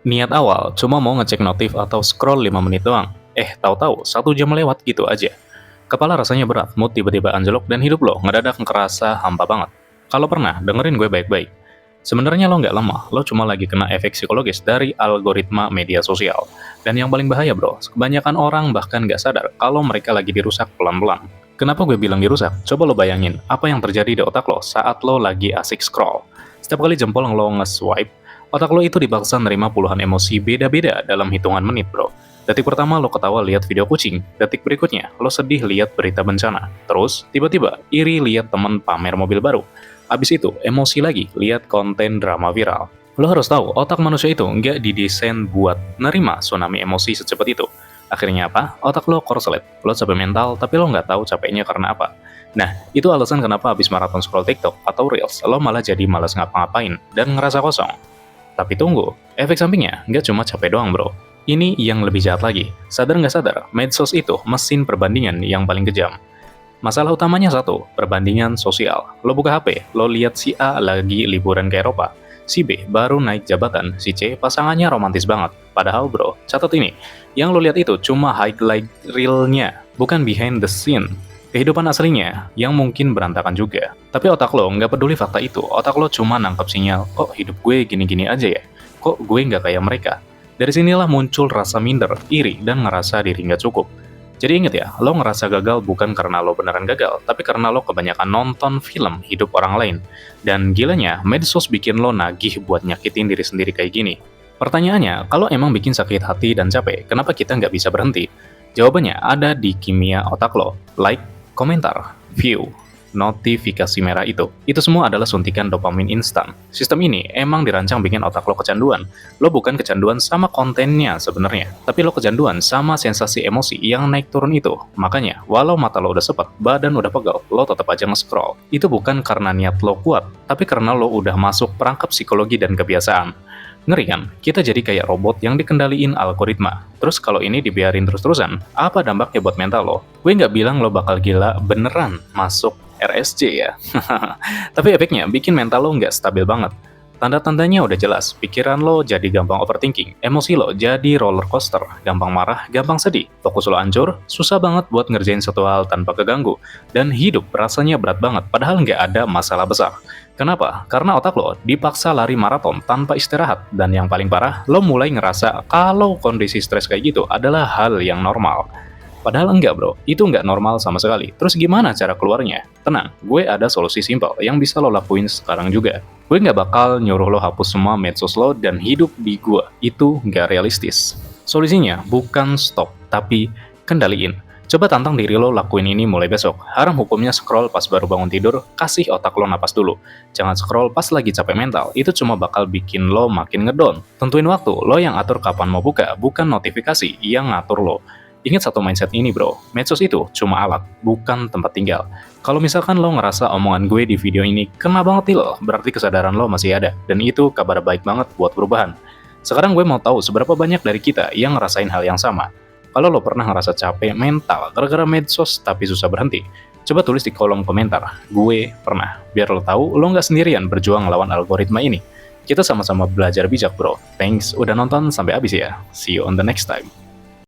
Niat awal cuma mau ngecek notif atau scroll 5 menit doang. Tahu-tahu 1 jam lewat gitu aja. Kepala rasanya berat, mood tiba-tiba anjlok dan hidup lo ngedadak ngerasa hampa banget. Kalau pernah, dengerin gue baik-baik. Sebenarnya lo nggak lemah, lo cuma lagi kena efek psikologis dari algoritma media sosial. Dan yang paling bahaya bro, kebanyakan orang bahkan nggak sadar kalau mereka lagi dirusak pelan-pelan. Kenapa gue bilang dirusak? Coba lo bayangin, apa yang terjadi di otak lo saat lo lagi asik scroll. Setiap kali jempol lo nge-swipe, otak lo itu dipaksa nerima puluhan emosi beda-beda dalam hitungan menit bro. Detik pertama lo ketawa lihat video kucing, detik berikutnya lo sedih lihat berita bencana. Terus, tiba-tiba iri lihat temen pamer mobil baru. Abis itu, emosi lagi lihat konten drama viral. Lo harus tahu, otak manusia itu nggak didesain buat nerima tsunami emosi secepat itu. Akhirnya apa? Otak lo korslet. Lo capek mental, tapi lo nggak tahu capeknya karena apa. Nah, itu alasan kenapa abis maraton scroll TikTok atau Reels, lo malah jadi malas ngapa-ngapain dan ngerasa kosong. Tapi tunggu, efek sampingnya nggak cuma capek doang bro. Ini yang lebih jahat lagi. Sadar nggak sadar, medsos itu mesin perbandingan yang paling kejam. Masalah utamanya satu, perbandingan sosial. Lo buka HP, lo lihat si A lagi liburan ke Eropa. Si B baru naik jabatan, si C pasangannya romantis banget. Padahal bro, catat ini, yang lo lihat itu cuma highlight reel-nya, bukan behind the scene. Kehidupan aslinya, yang mungkin berantakan juga. Tapi otak lo nggak peduli fakta itu, otak lo cuma nangkep sinyal, kok hidup gue gini-gini aja ya? Kok gue nggak kayak mereka? Dari sinilah muncul rasa minder, iri, dan ngerasa diri nggak cukup. Jadi inget ya, lo ngerasa gagal bukan karena lo beneran gagal, tapi karena lo kebanyakan nonton film hidup orang lain. Dan gilanya, medsos bikin lo nagih buat nyakitin diri sendiri kayak gini. Pertanyaannya, kalau emang bikin sakit hati dan capek, kenapa kita nggak bisa berhenti? Jawabannya ada di kimia otak lo. Like, komentar, view, notifikasi merah itu semua adalah suntikan dopamin instan. Sistem ini emang dirancang bikin otak lo kecanduan. Lo bukan kecanduan sama kontennya sebenarnya, tapi lo kecanduan sama sensasi emosi yang naik turun itu. Makanya, walau mata lo udah sepet, badan udah pegel, lo tetap aja nge-scroll. Itu bukan karena niat lo kuat, tapi karena lo udah masuk perangkap psikologi dan kebiasaan. Ngeri kan? Kita jadi kayak robot yang dikendaliin algoritma. Terus kalau ini dibiarin terus-terusan, apa dampaknya buat mental lo? Gue nggak bilang lo bakal gila beneran masuk RSC ya. Tapi efeknya bikin mental lo nggak stabil banget. Tanda-tandanya udah jelas, pikiran lo jadi gampang overthinking, emosi lo jadi roller coaster, gampang marah, gampang sedih, fokus lo hancur, susah banget buat ngerjain satu hal tanpa keganggu, dan hidup rasanya berat banget padahal nggak ada masalah besar. Kenapa? Karena otak lo dipaksa lari maraton tanpa istirahat, dan yang paling parah, lo mulai ngerasa kalau kondisi stres kayak gitu adalah hal yang normal. Padahal enggak bro, itu enggak normal sama sekali. Terus gimana cara keluarnya? Tenang, gue ada solusi simpel yang bisa lo lakuin sekarang juga. Gue nggak bakal nyuruh lo hapus semua medsos lo dan hidup di gue. Itu nggak realistis. Solusinya bukan stop, tapi kendaliin. Coba tantang diri lo lakuin ini mulai besok. Haram hukumnya scroll pas baru bangun tidur, kasih otak lo napas dulu. Jangan scroll pas lagi capek mental, itu cuma bakal bikin lo makin ngedown. Tentuin waktu, lo yang atur kapan mau buka, bukan notifikasi yang ngatur lo. Ingat satu mindset ini bro, medsos itu cuma alat, bukan tempat tinggal. Kalau misalkan lo ngerasa omongan gue di video ini kena banget nih lo, berarti kesadaran lo masih ada, dan itu kabar baik banget buat perubahan. Sekarang gue mau tahu seberapa banyak dari kita yang ngerasain hal yang sama. Kalau lo pernah ngerasa capek mental gara-gara medsos tapi susah berhenti, coba tulis di kolom komentar, gue pernah, biar lo tahu lo nggak sendirian berjuang ngelawan algoritma ini. Kita sama-sama belajar bijak bro. Thanks udah nonton sampai habis ya. See you on the next time.